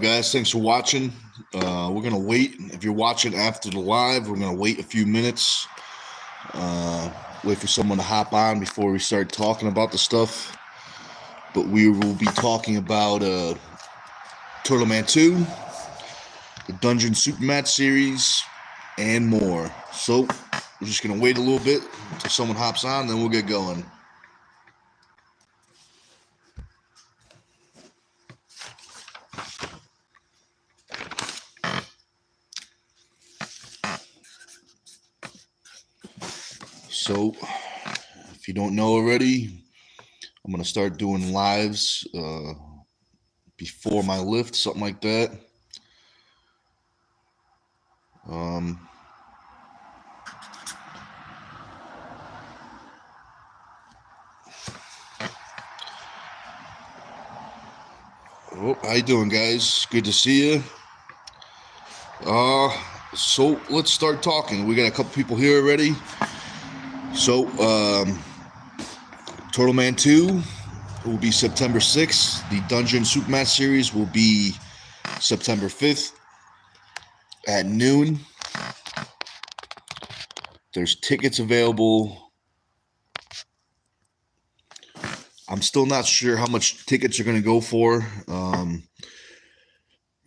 up, guys? Thanks for watching. We're going to wait. If you're watching after the live, we're going to wait a few minutes. Wait for someone to hop on before we start talking about the stuff. But we will be talking about Turtle Man 2, the Dungeon Supermatch series, and more. So we're just going to wait a little bit until someone hops on, then we'll get going. So, if you don't know already, I'm going to start doing lives before my lift, something like that. Oh, how you doing, guys? Good to see you. So let's start talking. We got a couple people here already. So, Turtle Man 2 will be September 6th. The Dungeon Supermatch series will be September 5th at noon. There's tickets available. I'm still not sure how much tickets are going to go for. The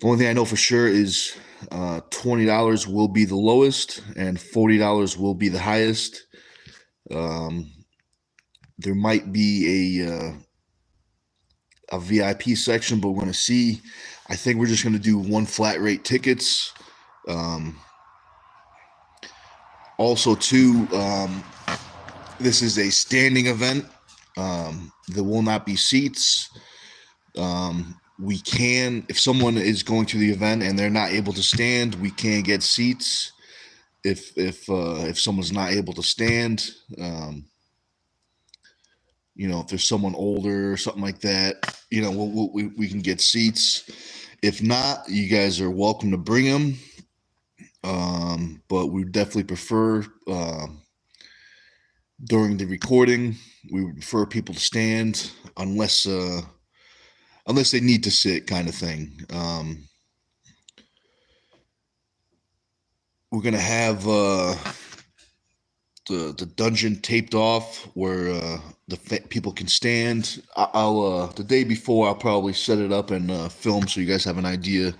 only thing I know for sure is $20 will be the lowest and $40 will be the highest. There might be a VIP section, but we're going to see. I think we're just going to do one flat rate tickets. Also, too, this is a standing event. There will not be seats. We can, if someone is going to the event and they're not able to stand, we can get seats. If someone's not able to stand, if there's someone older or something like that, we can get seats. If not, you guys are welcome to bring them. But we definitely prefer during the recording, we would prefer people to stand unless they need to sit, kind of thing. We're gonna have the dungeon taped off where people can stand. I'll the day before I'll probably set it up and film so you guys have an idea.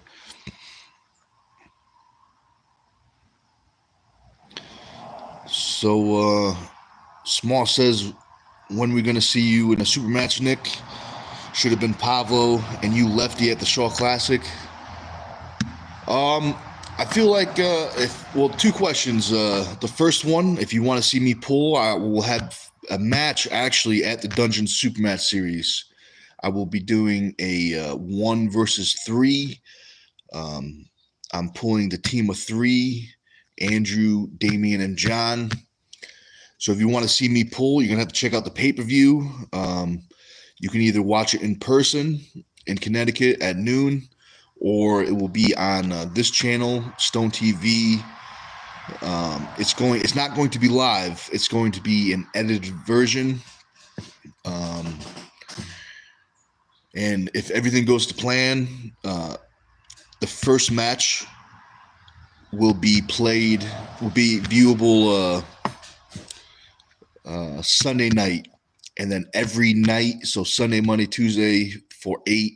So Small says, when we're gonna see you in a super match, Nick? Should have been Pablo and you Lefty at the Shaw Classic. I feel like two questions. The first one, if you want to see me pull, I will have a match actually at the Dungeon Supermatch series. I will be doing a 1 versus 3. I'm pulling the team of 3, Andrew, Damian, and John. So if you want to see me pull, you're going to have to check out the pay-per-view. You can either watch it in person in Connecticut at noon, or it will be on this channel, Stone TV. It's not going to be live. It's going to be an edited version. And if everything goes to plan, the first match will be viewable Sunday night. And then every night, so Sunday, Monday, Tuesday for I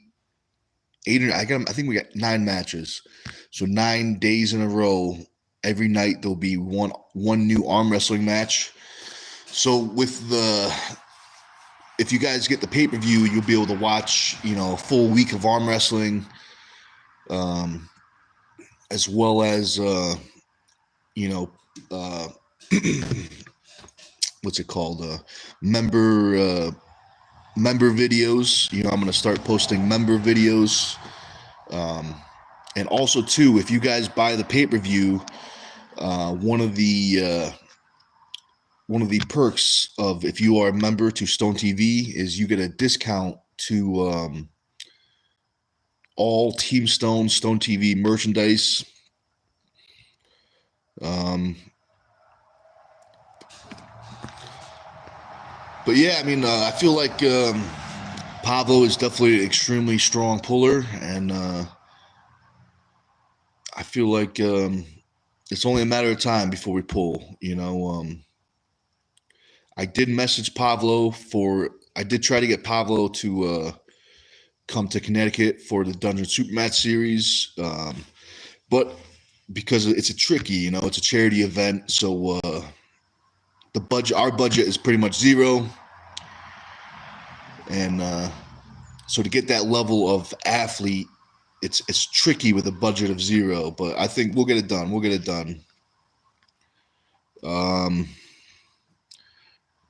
think we got 9 matches. So 9 days in a row, every night there'll be one new arm wrestling match. So if you guys get the pay-per-view, you'll be able to watch, a full week of arm wrestling, as well as, what's it called? Member videos. I'm going to start posting member videos. And also too, if you guys buy the pay-per-view, one of the perks of if you are a member to Stone TV is you get a discount to all Team Stone TV merchandise. But yeah, I feel like Pablo is definitely an extremely strong puller, and I feel like it's only a matter of time before we pull. I did message Pablo I did try to get Pablo to come to Connecticut for the Dungeon Supermatch series, but because it's a tricky, it's a charity event, so our budget is pretty much zero, and so to get that level of athlete, it's tricky with a budget of zero. But I think we'll get it done. We'll get it done.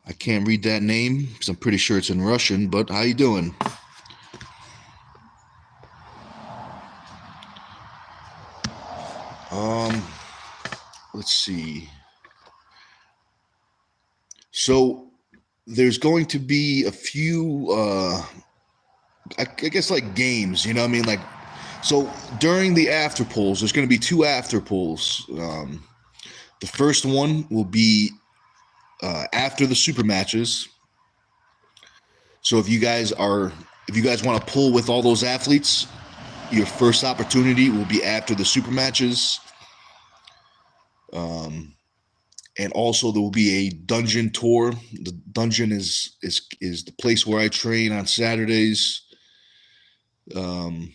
I can't read that name because I'm pretty sure it's in Russian. But how you doing? Let's see. So there's going to be a few, I guess, like games. You know what I mean? Like, so during the after polls, there's going to be 2 after polls. The first one will be after the super matches. So if you guys want to pull with all those athletes, your first opportunity will be after the super matches. And also there will be a dungeon tour. The dungeon is the place where I train on Saturdays. And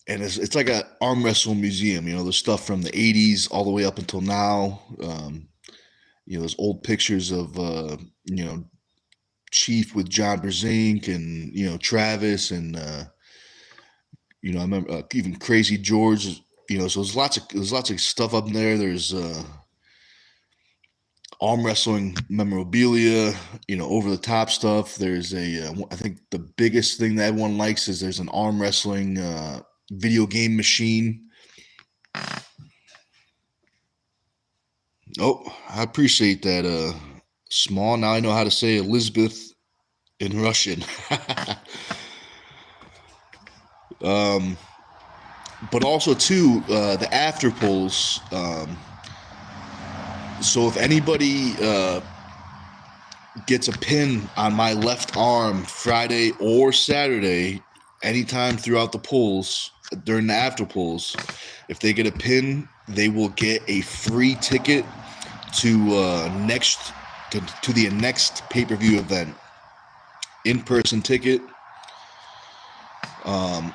it's like an arm wrestle museum. There's stuff from the 80s all the way up until now. There's old pictures of Chief with John Brzenk and Travis and I remember even Crazy George. So there's lots of stuff up there. There's arm wrestling memorabilia, over the top stuff. There's I think the biggest thing that everyone likes is there's an arm wrestling video game machine. Oh, I appreciate that, Small. Now I know how to say Elizabeth in Russian. But also too, the after polls. So if anybody gets a pin on my left arm Friday or Saturday, anytime throughout the polls, during the after polls, if they get a pin, they will get a free ticket to the next pay-per-view event. In-person ticket.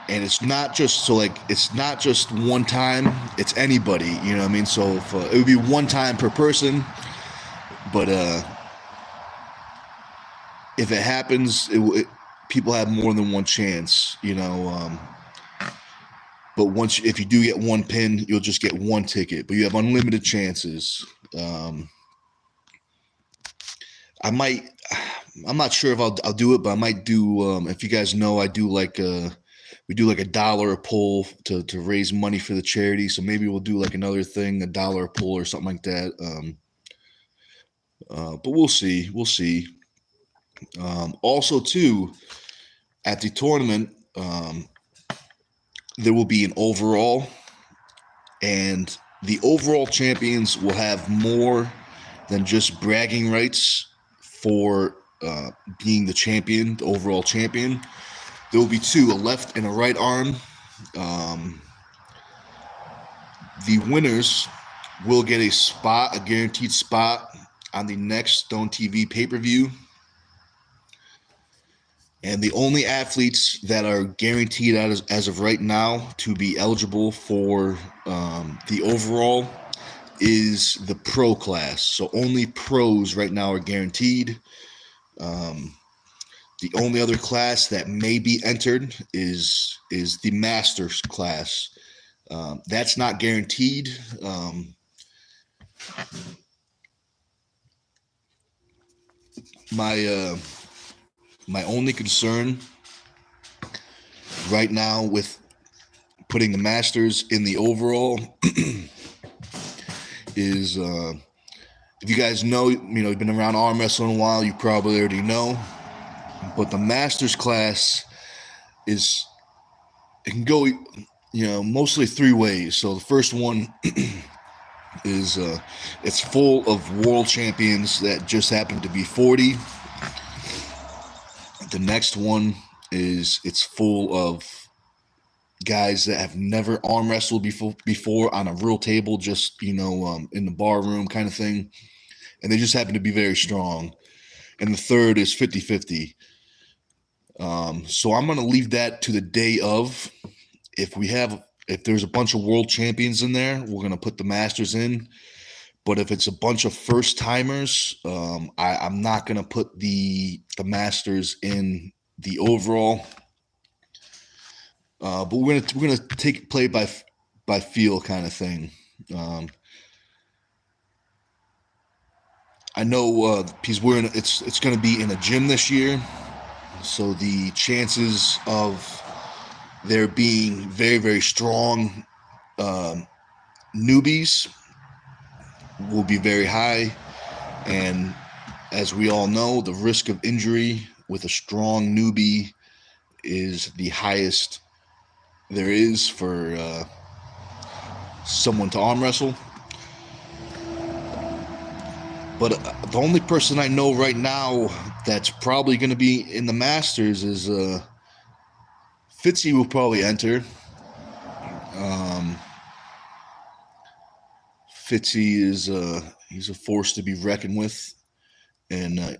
And it's not just one time, it's anybody, you know what I mean? So if, it would be one time per person, but if it happens, people have more than one chance, but if you do get one pin, you'll just get one ticket, but you have unlimited chances. I'm not sure if I'll do it, but I might do, if you guys know, we do like $1 a pull to raise money for the charity. So maybe we'll do like another thing, $1 a pull or something like that. But we'll see. Also too, at the tournament, there will be an overall, and the overall champions will have more than just bragging rights for being the champion, the overall champion. There will be 2, a left and a right arm. The winners will get a guaranteed spot on the next Stone TV pay-per-view. And the only athletes that are guaranteed as of right now to be eligible for the overall is the pro class. So only pros right now are guaranteed. The only other class that may be entered is the Masters class. That's not guaranteed. My only concern right now with putting the Masters in the overall is, if you guys know, you've been around arm wrestling a while, you probably already know. But the Masters class it can go, mostly 3 ways. So the first one is it's full of world champions that just happen to be 40. The next one is it's full of guys that have never arm wrestled before on a real table, just in the bar room kind of thing, and they just happen to be very strong. And the third is 50-50. So I'm going to leave that to the day of. If there's a bunch of world champions in there, we're going to put the masters in. But if it's a bunch of first timers, I'm not going to put the masters in the overall. But we're gonna take play by feel kind of thing. I know he's wearing it's going to be in a gym this year, so the chances of there being very, very strong newbies will be very high, and as we all know, the risk of injury with a strong newbie is the highest there is for someone to arm wrestle. But the only person I know right now that's probably going to be in the Masters is Fitzy will probably enter. Fitzy is he's a force to be reckoned with, and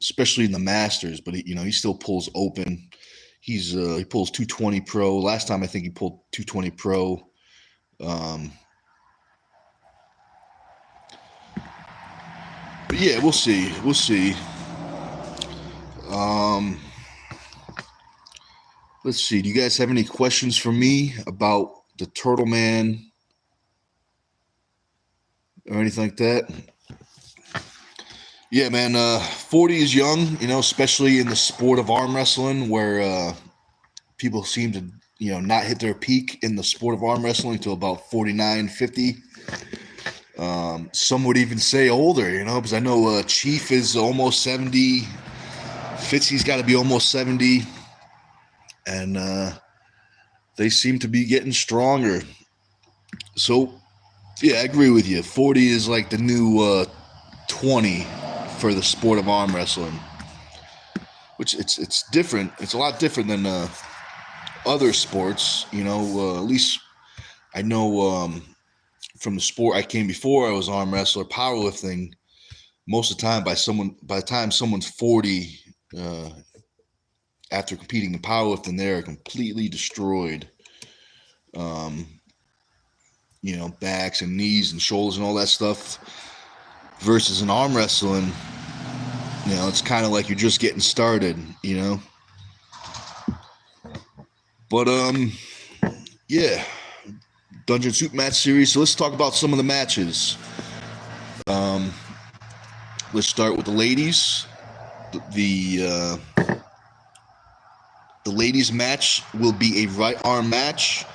especially in the Masters. But he still pulls open. He pulls 220 pro. Last time I think he pulled 220 pro. But yeah, we'll see. We'll see. Let's see. Do you guys have any questions for me about the Turtle Man or anything like that? Yeah, man. 40 is young, especially in the sport of arm wrestling, where people seem to, not hit their peak in the sport of arm wrestling until about 49, 50. Some would even say older, because I know Chief is almost 70. Fitzy's got to be almost 70. And they seem to be getting stronger. So, yeah, I agree with you. 40 is like the new 20 for the sport of arm wrestling. Which it's different. It's a lot different than other sports, at least I know from the sport I came before I was arm wrestler, powerlifting, most of the time by the time someone's 40, after competing in powerlifting, they're completely destroyed. Backs and knees and shoulders and all that stuff. Versus in arm wrestling, it's kind of like you're just getting started, But yeah. Dungeon Soup Match Series. So let's talk about some of the matches. Let's start with the ladies. The ladies match will be a right arm match.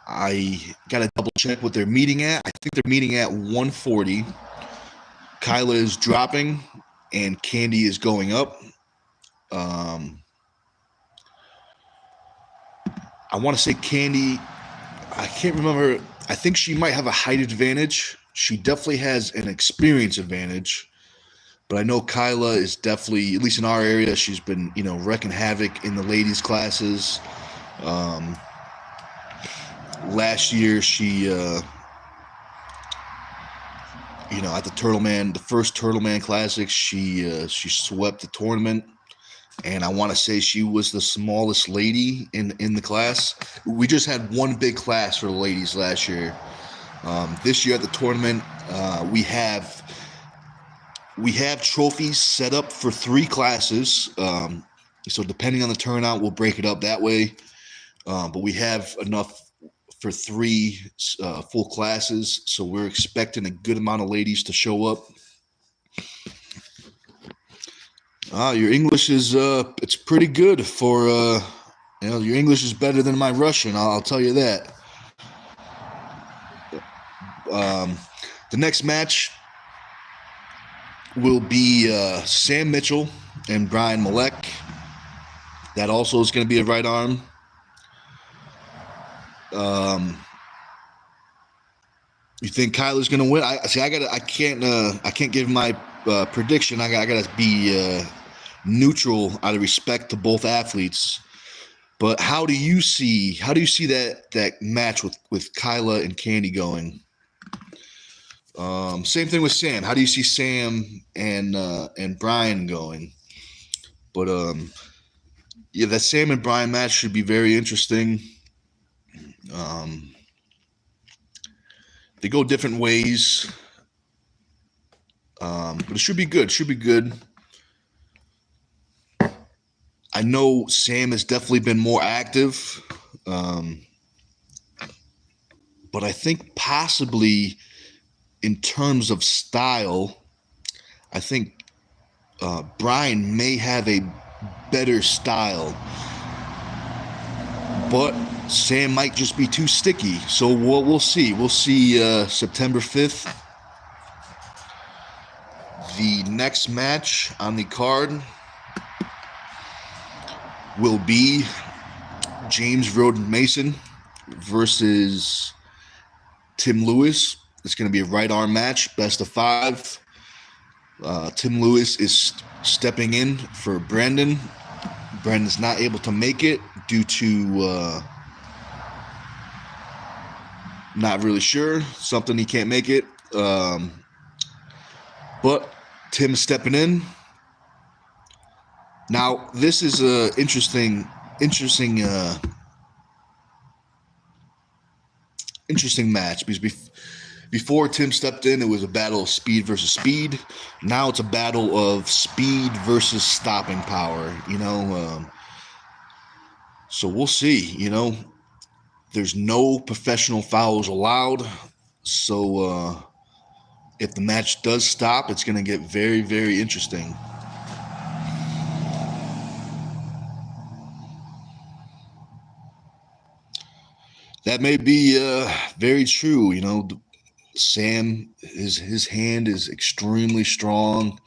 I gotta double check what they're meeting at. I think they're meeting at 140. Kyla is dropping and Candy is going up. I want to say Candy, I can't remember. I think she might have a height advantage. She definitely has an experience advantage. But I know Kyla is definitely, at least in our area, she's been, wrecking havoc in the ladies' classes. Last year, she, at the the first Turtle Man Classic, she swept the tournament. And I want to say she was the smallest lady in the class. We just had one big class for the ladies last year. This year at the tournament, we have trophies set up for 3 classes. So depending on the turnout, we'll break it up that way. But we have enough for 3 full classes. So we're expecting a good amount of ladies to show up. Your English is it's pretty good for your English is better than my Russian. I'll tell you that. The next match will be Sam Mitchell and Brian Malek. That also is going to be a right arm. You think Kyla's going to win? I can't give my prediction. I gotta be neutral out of respect to both athletes. But how do you see that match with Kyla and Candy going? Same thing with Sam. How do you see Sam and Brian going? But yeah, that Sam and Brian match should be very interesting. They go different ways, but it should be good. Should be good. I know Sam has definitely been more active, but I think possibly in terms of style, I think Brian may have a better style, but Sam might just be too sticky. So we'll see. We'll see September 5th. The next match on the card will be James Roden Mason versus Tim Lewis. It's going to be a right arm match, best of 5. Tim Lewis is stepping in for Brandon. Brandon's not able to make it due to not really sure, something he can't make it. But Tim's stepping in. Now, this is a interesting match because before Tim stepped in, it was a battle of speed versus speed. Now it's a battle of speed versus stopping power. So we'll see. There's no professional fouls allowed. So if the match does stop, it's going to get very, very interesting. That may be very true. Sam, his hand is extremely strong,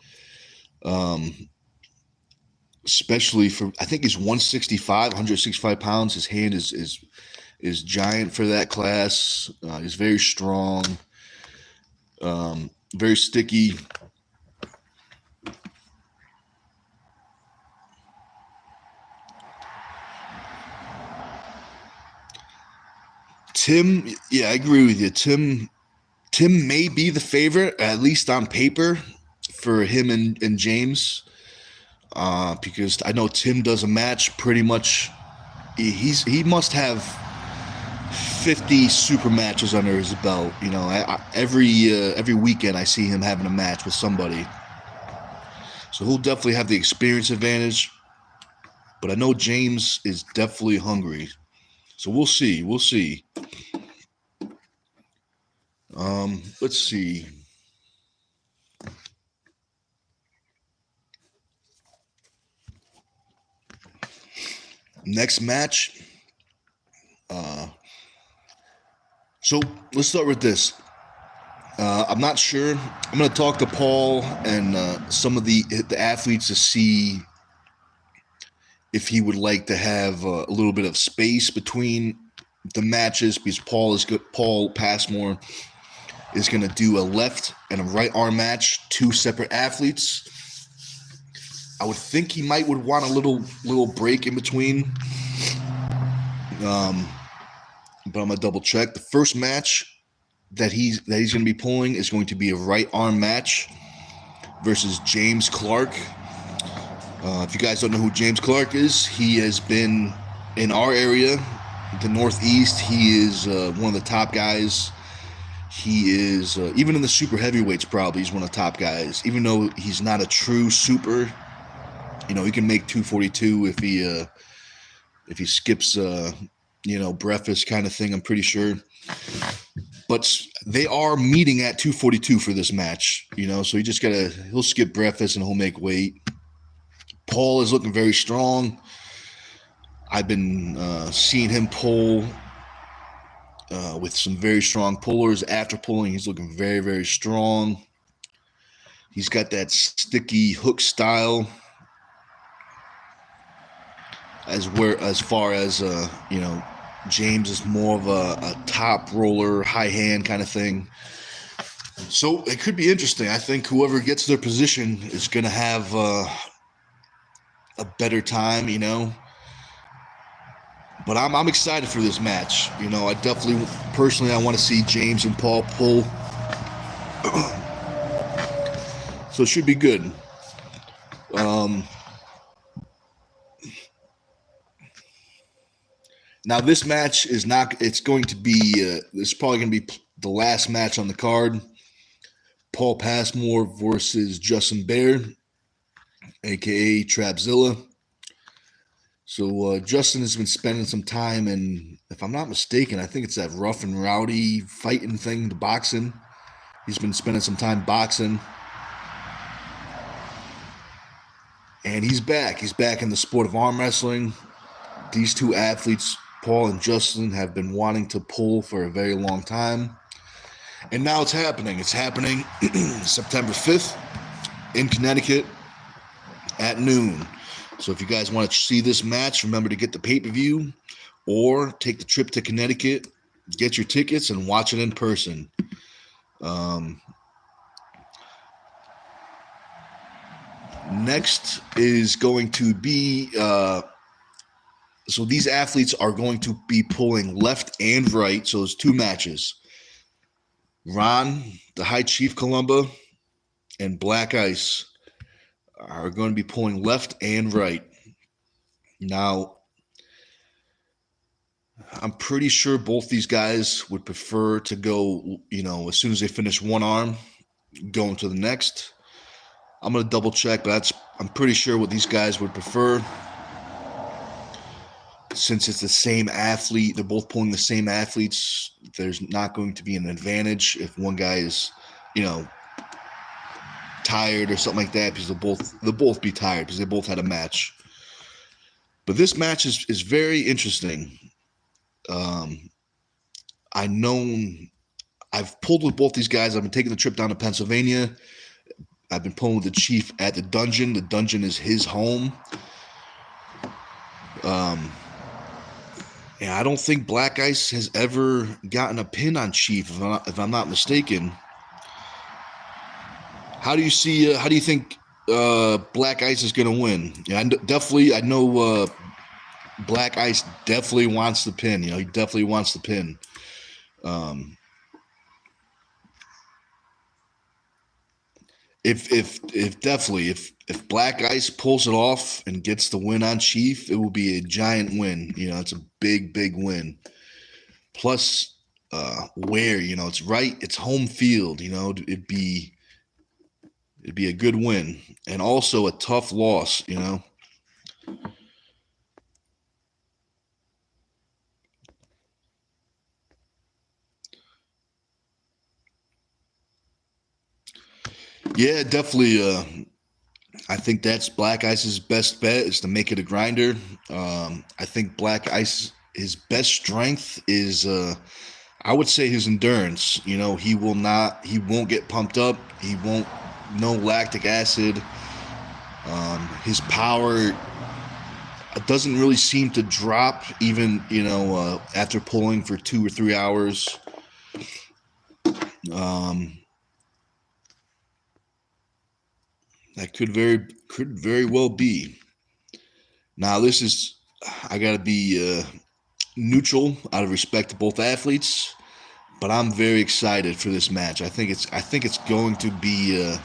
especially for, I think he's 165 pounds. His hand is giant for that class. He's very strong, very sticky. Tim, yeah, I agree with you. Tim may be the favorite, at least on paper, for him and James, because I know Tim does a match pretty much. He must have 50 super matches under his belt. Every weekend I see him having a match with somebody, so he'll definitely have the experience advantage. But I know James is definitely hungry, so we'll see. We'll see. Let's see. Next match. So let's start with this. I'm not sure. I'm going to talk to Paul and some of the athletes to see if he would like to have a little bit of space between the matches, because Paul Passmore is going to do a left and a right arm match, 2 separate athletes. I would think he would want a little break in between. But I'm gonna double check. The first match that he's going to be pulling is going to be a right arm match versus James Clark. If you guys don't know who James Clark is, he has been in our area, the Northeast. He is one of the top guys. He is, even in the super heavyweights, probably he's one of the top guys. Even though he's not a true super, he can make 242 if he skips, breakfast kind of thing, I'm pretty sure. But they are meeting at 242 for this match, so he'll skip breakfast and he'll make weight. Paul is looking very strong. I've been seeing him pull with some very strong pullers. After pulling, he's looking very, very strong. He's got that sticky hook style. As far as James is more of a top roller, high hand kind of thing. So it could be interesting. I think whoever gets their position is going to have a better time, But I'm excited for this match. You know, I definitely, personally, I want to see James and Paul pull. So it should be good. Now this match is not. It's going to be. This is probably going to be the last match on the card. Paul Passmore versus Justin Baird, aka Trapzilla. So Justin has been spending some time in, if I'm not mistaken, I think it's that rough and rowdy fighting thing, the boxing. He's been spending some time boxing. And he's back. He's back in the sport of arm wrestling. These two athletes, Paul and Justin, have been wanting to pull for a very long time. And now it's happening. It's happening September 5th in Connecticut at noon. So if you guys want to see this match, remember to get the pay-per-view or take the trip to Connecticut, get your tickets, and watch it in person. Next is going to be, so these athletes are going to be pulling left and right. So there's two matches. Ron, the High Chief Columba, and Black Ice are going to be pulling left and right. Now, I'm pretty sure both these guys would prefer to go, you know, as soon as they finish one arm, go into the next. I'm going to double check, but I'm pretty sure what these guys would prefer. Since it's the same athlete, they're both pulling the same athletes, there's not going to be an advantage if one guy is, you know, tired or something like that, because they'll both be tired because they both had a match. But this match is very interesting. I've pulled with both these guys. I've been taking the trip down to Pennsylvania. I've been pulling with the Chief at the Dungeon. The Dungeon is his home. And I don't think Black Ice has ever gotten a pin on Chief, if I'm not mistaken. How do you see? How do you think Black Ice is going to win? Yeah, I know Black Ice definitely wants the pin. You know, he definitely wants the pin. If Black Ice pulls it off and gets the win on Chief, it will be a giant win. You know, it's a big win. Plus, you know, it's home field. You know, it'd be a good win and also a tough loss. You know. Yeah, definitely. I think that's Black Ice's best bet is to make it a grinder. I think Black Ice, his best strength is, I would say, his endurance. You know, he won't get pumped up. No lactic acid. His power doesn't really seem to drop even, you know, after pulling for 2 or 3 hours. That could very well be. Now I gotta be neutral out of respect to both athletes, but I'm very excited for this match. I think it's going to be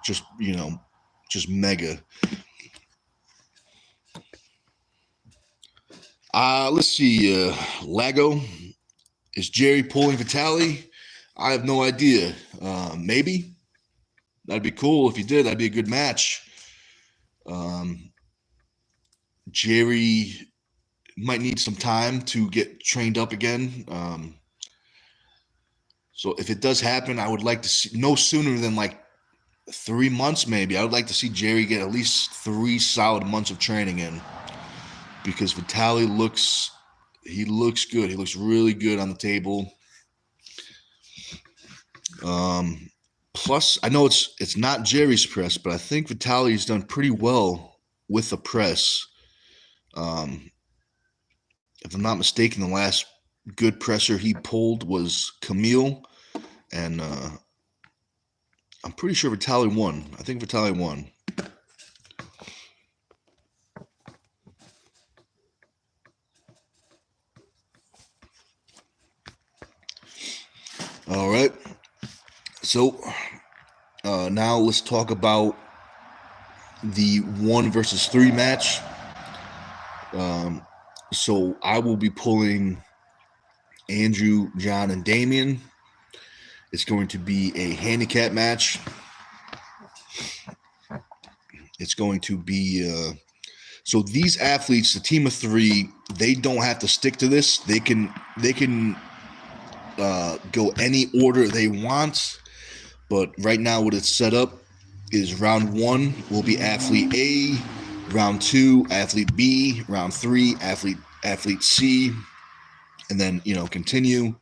just, you know, just mega. Let's see. Lago, is Jerry pulling Vitali? I have no idea. Maybe. That'd be cool if he did. That'd be a good match. Jerry might need some time to get trained up again. So if it does happen, I would like to see no sooner than like 3 months, maybe. I would like to see Jerry get at least 3 solid months of training in, because Vitali looks good. He looks really good on the table. Plus, I know it's not Jerry's press, but I think Vitali's done pretty well with the press. If I'm not mistaken, the last good presser he pulled was Camille, and I'm pretty sure Vitali won. I think Vitali won. All right. So now let's talk about the 1 versus 3 match. So I will be pulling Andrew, John, and Damien. It's going to be a handicap match. It's going to be so these athletes, the team of 3, they don't have to stick to this. They can go any order they want. But right now, what it's set up is round 1 will be athlete A, round 2 athlete B, round 3 athlete C, and then continue.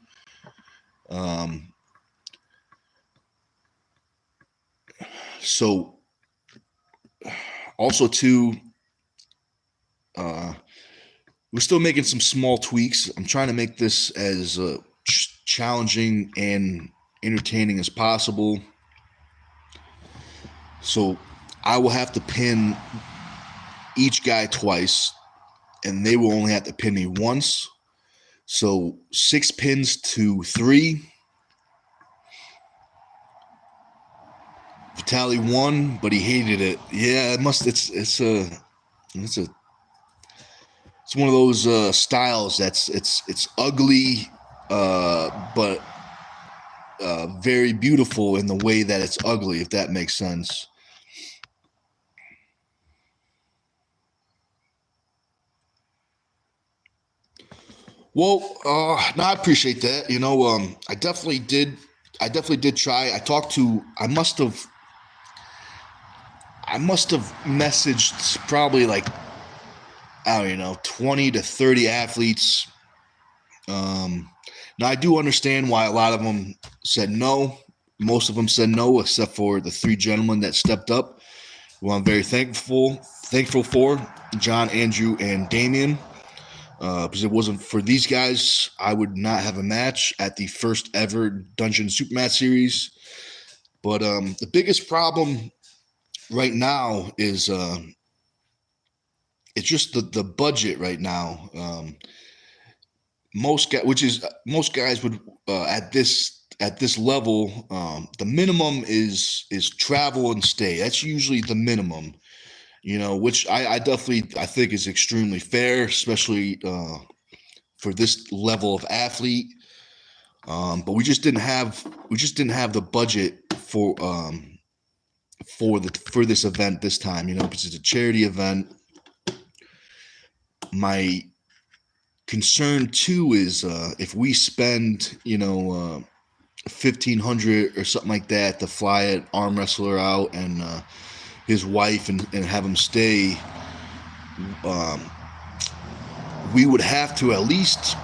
So also too, we're still making some small tweaks. I'm trying to make this as challenging and entertaining as possible. So I will have to pin each guy twice, and they will only have to pin me once. So 6 pins to 3. Vitali won, but he hated it. Yeah, it must. It's one of those styles that's it's ugly, but very beautiful in the way that it's ugly, if that makes sense. Well, no, I appreciate that. I definitely did. I definitely did try. I talked to. I must have messaged probably like, I don't know, 20 to 30 athletes. Now I do understand why a lot of them said no. Most of them said no, except for the 3 gentlemen that stepped up. Well, I'm very thankful for John, Andrew, and Damien. Because it wasn't for these guys, I would not have a match at the first ever Dungeon Supermatch series. But the biggest problem right now is it's just the budget right now. Most guys would at this level, the minimum is travel and stay. That's usually the minimum. Which I definitely I think is extremely fair, especially for this level of athlete. But we just didn't have the budget for this event this time. Because it's a charity event. My concern too is if we spend $1,500 or something like that to fly an arm wrestler out and his wife and have him stay, we would have to at least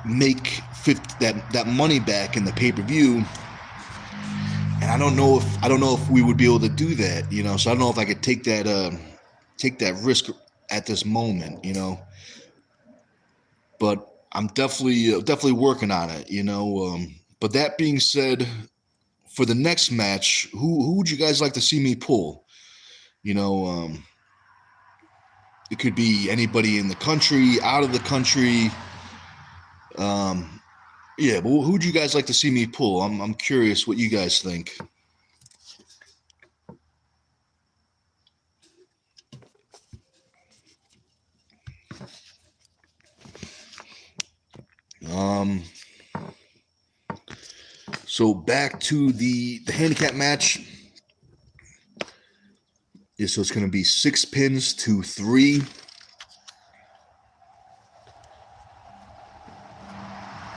make that money back in the pay-per-view. And I don't know if we would be able to do that. So I don't know if I could take that risk at this moment. But I'm definitely working on it. But that being said, for the next match, who would you guys like to see me pull? It could be anybody in the country, out of the country. Yeah, but who would you guys like to see me pull? I'm curious what you guys think. So back to the handicap match. Yeah, so it's going to be 6 pins to 3.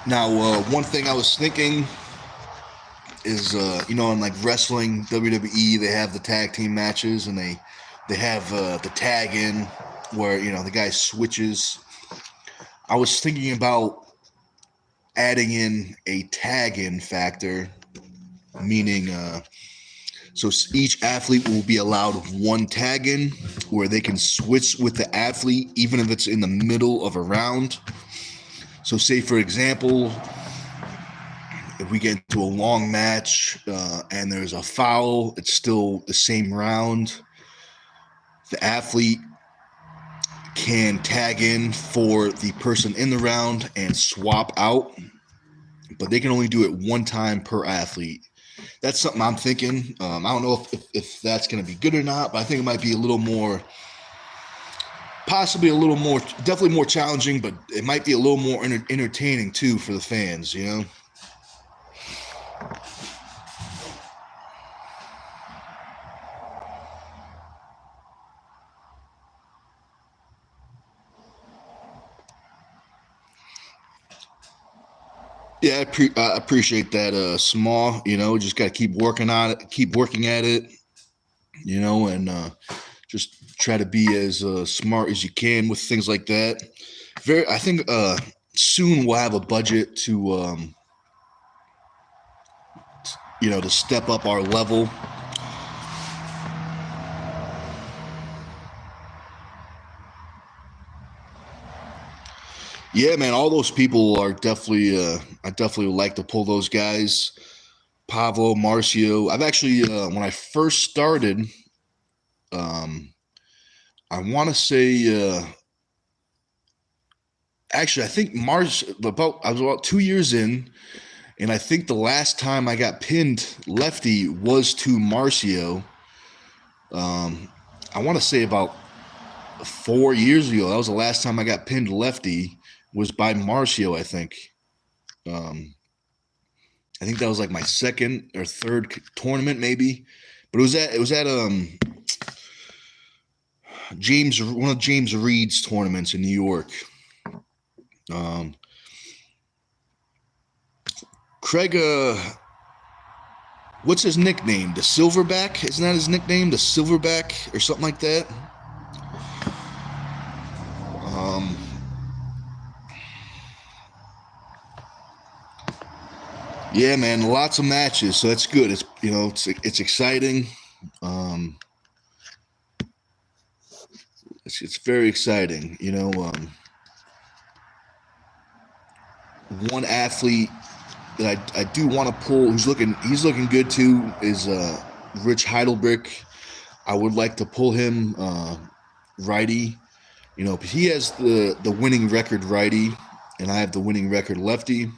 Now, one thing I was thinking is, in like wrestling, WWE, they have the tag team matches, and they have the tag in where the guy switches. I was thinking about adding in a tag in factor, meaning so each athlete will be allowed 1 tag in where they can switch with the athlete even if it's in the middle of a round. So say, for example, if we get into a long match and there's a foul, it's still the same round. The athlete can tag in for the person in the round and swap out. but they can only do it one time per athlete. That's something I'm thinking. I don't know if that's going to be good or not, but I think it might be a little more, possibly a little more, definitely more challenging, but it might be a little more entertaining too for the fans, you know? Yeah, I appreciate that, Small. You know, just got to keep working on it, keep working at it, you know, and just try to be as smart as you can with things like that. I think soon we'll have a budget to, you know, to step up our level. Yeah, man, all those people are definitely. I definitely would like to pull those guys. Pablo, Marcio. I've actually, when I first started, um, I want to say, actually, I think I was about 2 years in, and I think the last time I got pinned lefty was to Marcio. I want to say about 4 years ago. That was the last time I got pinned lefty. Was by Marcio, I think. Um, I think that was like my second or third tournament, maybe. But it was at one of James Reed's tournaments in New York. Um, Craig, what's his nickname? The Silverback? Isn't that his nickname? The Silverback or something like that? Um, yeah, man, lots of matches, so that's good. It's exciting. Um, it's very exciting. One athlete that I do want to pull, he's looking good too, is Rich Heidelberg. I would like to pull him righty. He has the winning record righty, and I have the winning record lefty.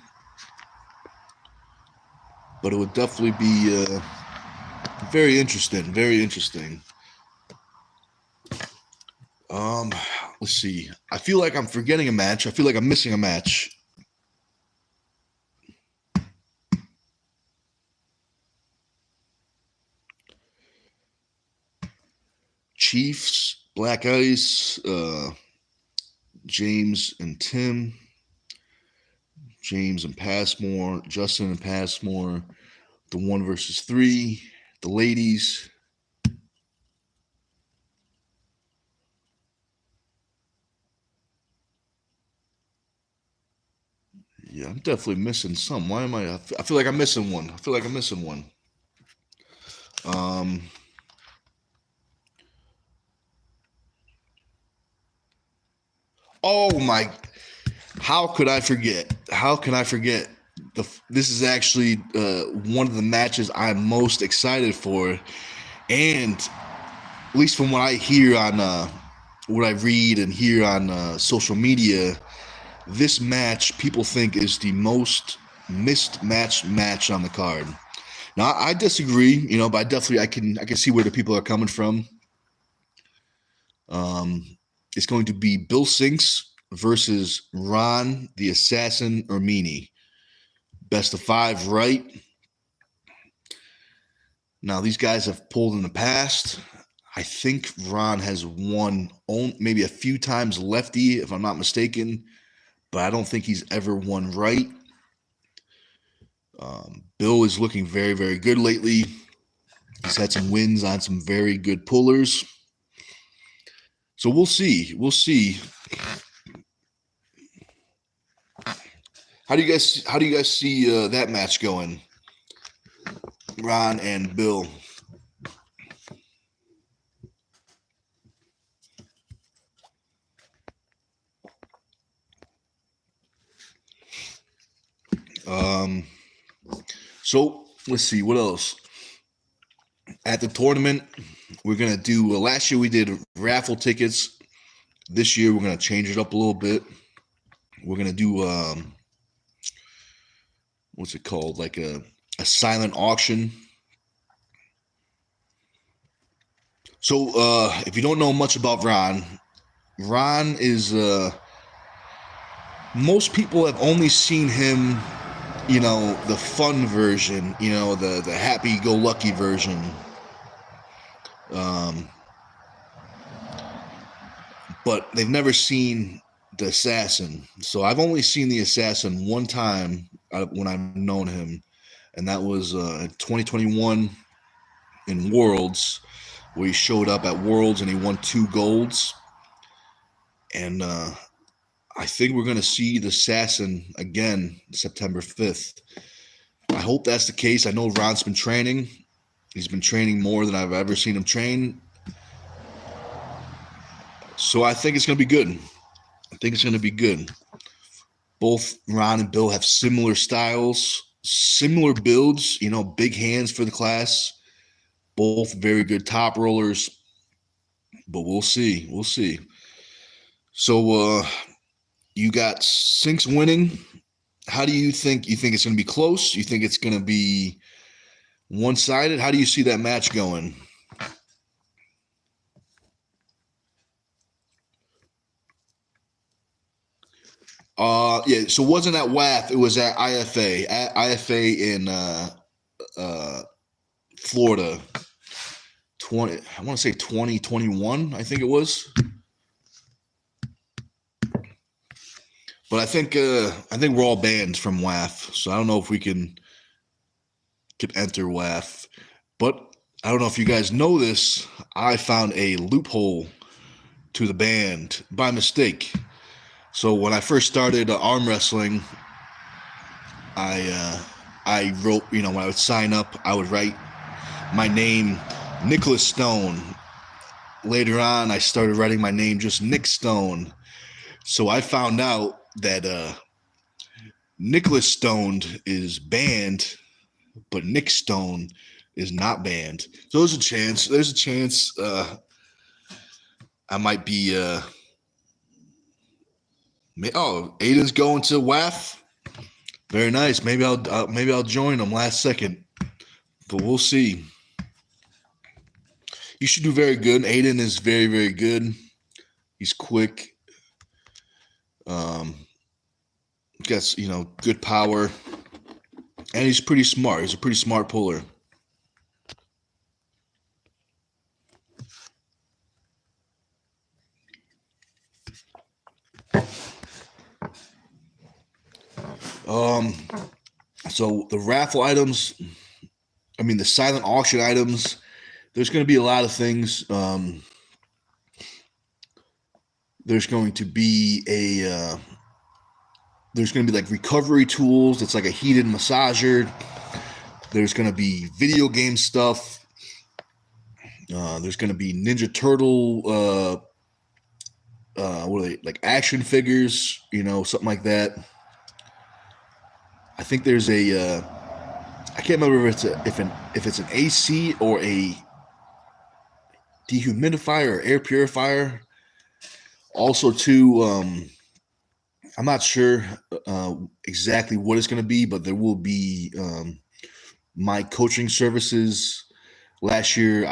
But it would definitely be very interesting. Very interesting. Um, let's see. I feel like I'm forgetting a match. I feel like I'm missing a match. Chiefs, Black Ice, James and Tim, James and Passmore, Justin and Passmore, the 1 versus 3, the ladies. Yeah, I'm definitely missing some. Why am I feel like I'm missing one. I feel like I'm missing one. Um, oh my, how could I forget? How can I forget? This is actually one of the matches I'm most excited for. And at least from what I hear on what I read and hear on social media, this match people think is the most mismatched match on the card. Now I disagree, but I can see where the people are coming from. It's going to be Bill Sinks versus Ron the Assassin Ermini. Best of 5, right? Now these guys have pulled in the past. I think Ron has won maybe a few times lefty, if I'm not mistaken, but I don't think he's ever won right. Bill is looking very, very good lately. He's had some wins on some very good pullers. So we'll see. We'll see. How do you guys see that match going? Ron and Bill. So let's see what else. At the tournament, we're gonna do. Last year we did raffle tickets. This year we're gonna change it up a little bit. We're gonna do. what's it called? Like a silent auction. So if you don't know much about Ron is most people have only seen him, the fun version, the happy-go-lucky version. But they've never seen the assassin. So I've only seen the assassin one time when I've known him, and that was 2021 in Worlds, where he showed up at Worlds and he won 2 golds. And I think we're going to see the assassin again September 5th. I hope that's the case. I know Ron's been training. He's been training more than I've ever seen him train. So I think it's going to be good. Both Ron and Bill have similar styles, similar builds, big hands for the class. Both very good top rollers. But we'll see. So you got Sinks winning. How do you think? You think it's going to be close? You think it's going to be one-sided? How do you see that match going? Yeah, so it wasn't at WAF, it was at IFA. At IFA in Florida. I want to say 2021, I think it was. But I think we're all banned from WAF, so I don't know if we can enter WAF. But I don't know if you guys know this. I found a loophole to the ban by mistake. So when I first started arm wrestling, I wrote, when I would sign up, I would write my name, Nicholas Stone. Later on, I started writing my name just Nick Stone. So I found out that Nicholas Stone is banned, but Nick Stone is not banned. So there's a chance I might be Aiden's going to WAF. Very nice. Maybe I'll join him last second, but we'll see. You should do very good. Aiden is very, very good. He's quick. Gets good power, and he's pretty smart. He's a pretty smart puller. So the raffle items, the silent auction items, there's going to be a lot of things. There's going to be like recovery tools. It's like a heated massager. There's going to be video game stuff. There's going to be Ninja Turtle, what are they, like action figures, something like that. I think there's I can't remember if it's an AC or a dehumidifier or air purifier. Also, too, I'm not sure exactly what it's going to be, but there will be my coaching services. Last year,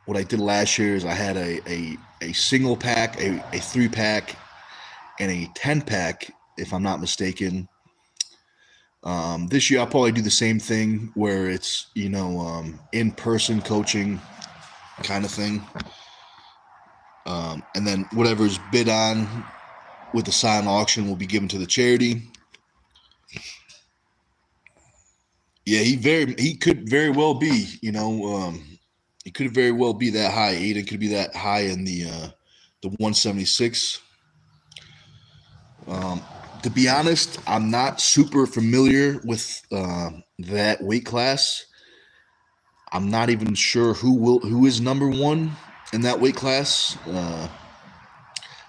what I did last year is I had a single pack, a 3-pack, and a 10-pack, if I'm not mistaken. This year I'll probably do the same thing where it's in-person coaching kind of thing, and then whatever's bid on with the silent auction will be given to the charity. Yeah, he could very well be, he could very well be that high. Aiden could be that high in the 176. To be honest, I'm not super familiar with that weight class. I'm not even sure who is number 1 in that weight class.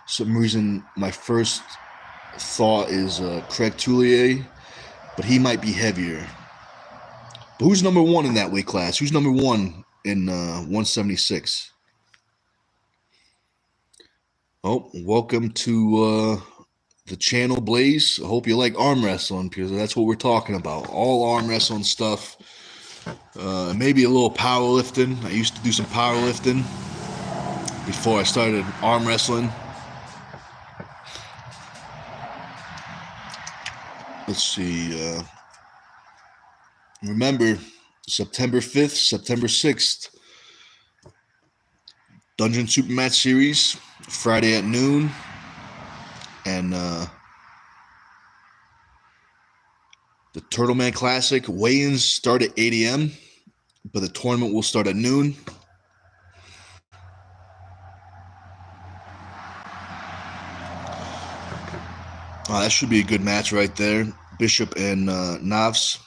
Some reason my first thought is Craig Toulier, but he might be heavier. But who's number 1 in that weight class? Who's number 1 in 176? Oh, welcome to the channel Blaze. I hope you like arm wrestling, because that's what we're talking about. All arm wrestling stuff. Maybe a little powerlifting. I used to do some powerlifting before I started arm wrestling. Let's see. Remember, September 5th, September 6th, Dungeon Supermatch Series, Friday at noon. And the Turtle Man Classic weigh-ins start at 8 a.m., but the tournament will start at noon. That should be a good match right there. Bishop and Navs.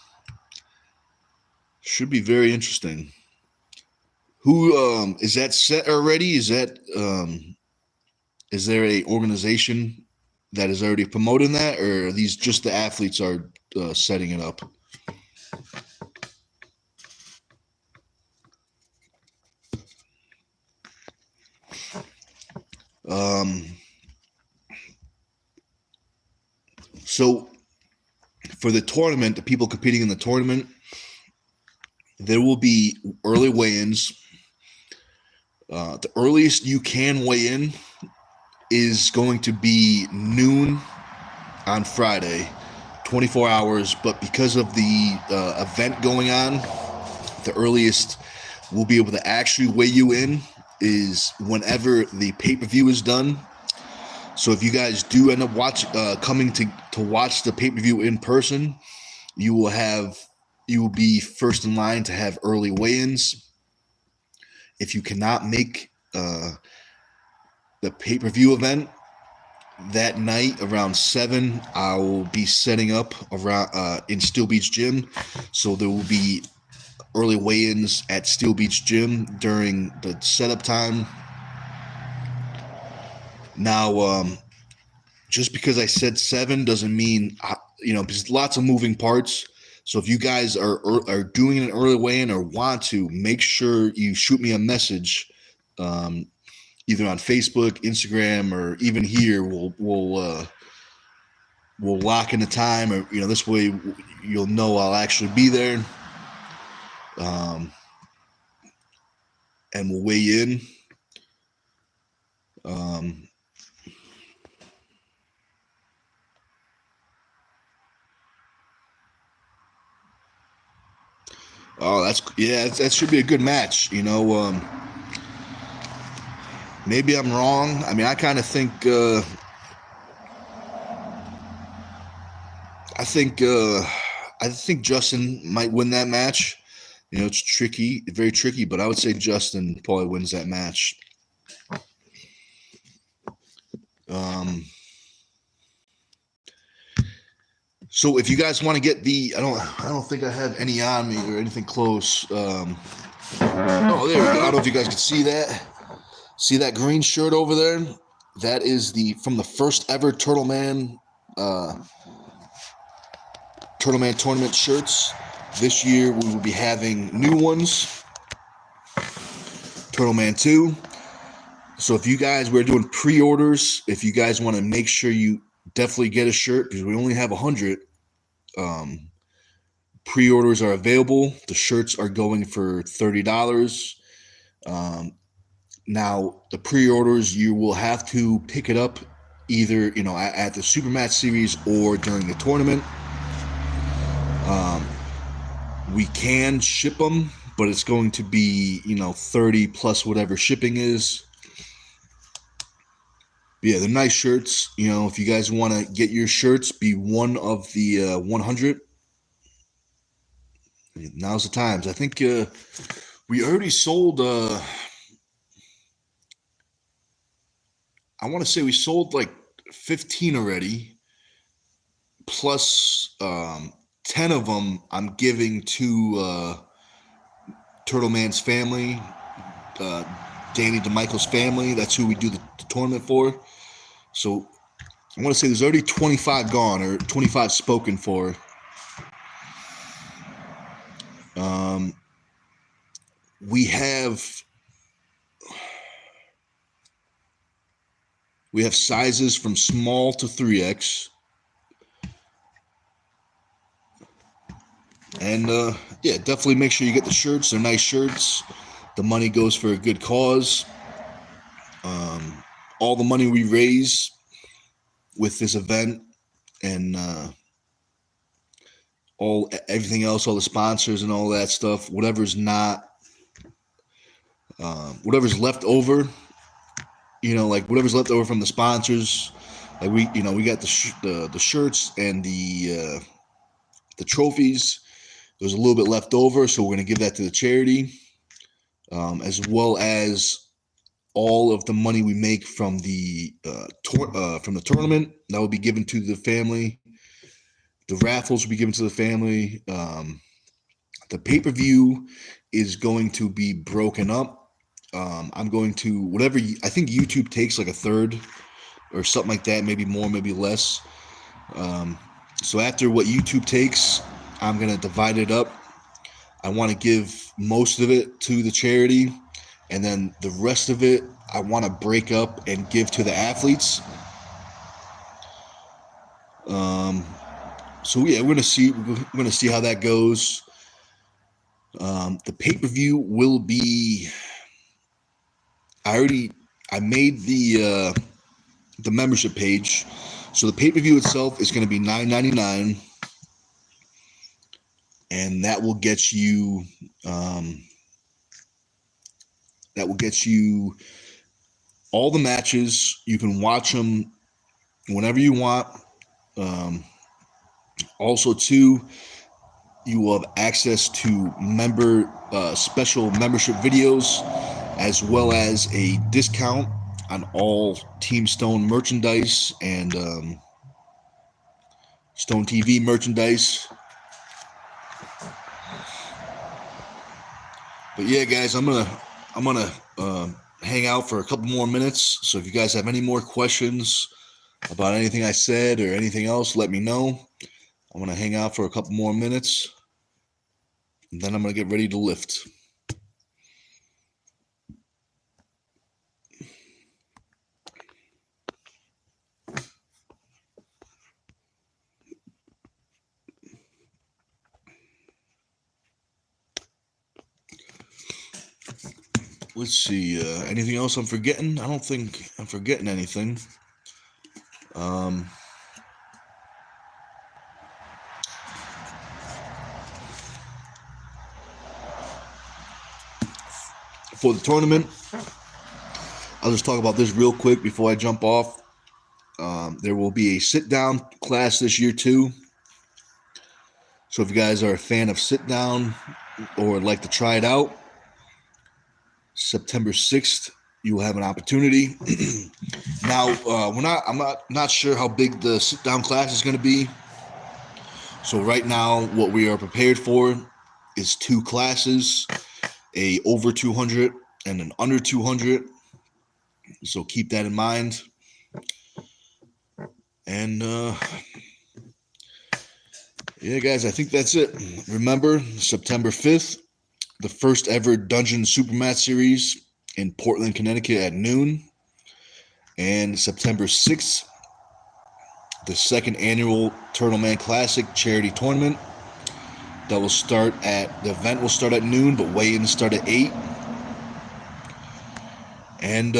Should be very interesting. Who is that set already? Is there a organization that is already promoting that, or are these just the athletes are setting it up? So for the tournament, the people competing in the tournament, there will be early weigh-ins. The earliest you can weigh in is going to be noon on Friday, 24 hours. But because of the event going on, the earliest we'll be able to actually weigh you in is whenever the pay-per-view is done. So if you guys do end up coming to watch the pay-per-view in person, you will be first in line to have early weigh-ins. If you cannot make the pay-per-view event that night around 7, I will be setting up around in Steel Beach Gym. So there will be early weigh-ins at Steel Beach Gym during the setup time. Now, just because I said 7 doesn't mean, there's lots of moving parts. So if you guys are doing an early weigh-in or want to, make sure you shoot me a message, either on Facebook, Instagram, or even here. We'll lock in the time, or this way you'll know I'll actually be there. And we'll weigh in. That should be a good match. Maybe I'm wrong. I mean, I kind of think. I think Justin might win that match. It's tricky, very tricky, but I would say Justin probably wins that match. So if you guys want to get I don't think I have any on me or anything close. There we go. I don't know if you guys can see that. See that green shirt over there? That is from the first ever Turtle Man tournament shirts. This year we will be having new ones. Turtle Man 2. So if you guys, we're doing pre-orders. If you guys want to make sure you definitely get a shirt, because we only have 100. Pre-orders are available. The shirts are going for $30. Now the pre-orders, you will have to pick it up either at the Supermatch Series or during the tournament. We can ship them, but it's going to be 30 plus whatever shipping is. Yeah, they're nice shirts. If you guys want to get your shirts, be one of the 100. Now's the times. I think we already sold. I want to say we sold like 15 already. Plus 10 of them I'm giving to Turtle Man's family, Danny DeMichael's family. That's who we do the tournament for. So I want to say there's already 25 gone, or 25 spoken for. We have sizes from small to 3X. And yeah, definitely make sure you get the shirts. They're nice shirts. The money goes for a good cause. All the money we raise with this event and everything else, all the sponsors and all that stuff, whatever's left over, like whatever's left over from the sponsors, like we got the shirts and the trophies. There's a little bit left over, so we're going to give that to the charity, as well as all of the money we make from the tournament that will be given to the family. The raffles will be given to the family. The pay-per-view is going to be broken up. I'm going to I think YouTube takes like a third or something like that, maybe more, maybe less. So after what YouTube takes, I'm going to divide it up. I want to give most of it to the charity, and then the rest of it I want to break up and give to the athletes. So yeah, we're gonna see how that goes. The pay-per-view will be. I made the membership page, so the pay-per-view itself is going to be $9.99, and that will get you. All the matches. You can watch them whenever you want. Also, too, you will have access to special membership videos, as well as a discount on all Team Stone merchandise and Stone TV merchandise. But yeah, guys, I'm gonna hang out for a couple more minutes. So if you guys have any more questions about anything I said or anything else, let me know. I'm gonna hang out for a couple more minutes, and then I'm gonna get ready to lift. Let's see. Anything else I'm forgetting? I don't think I'm forgetting anything. For the tournament, I'll just talk about this real quick before I jump off. There will be a sit-down class this year too. So if you guys are a fan of sit-down or would like to try it out, September 6th, you will have an opportunity. Now, I'm not sure how big the sit-down class is going to be. So right now, what we are prepared for is 2 classes, a over 200 and an under 200. So keep that in mind. And yeah, guys, I think that's it. Remember, September 5th, the first ever Dungeon Supermatch Series in Portland, Connecticut at noon. And September 6th, the second annual Turtle Man Classic charity tournament. The event will start at noon, but weigh-ins start at 8. And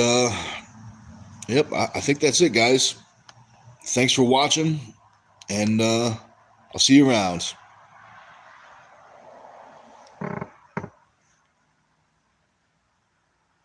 yep, I think that's it, guys. Thanks for watching, and I'll see you around.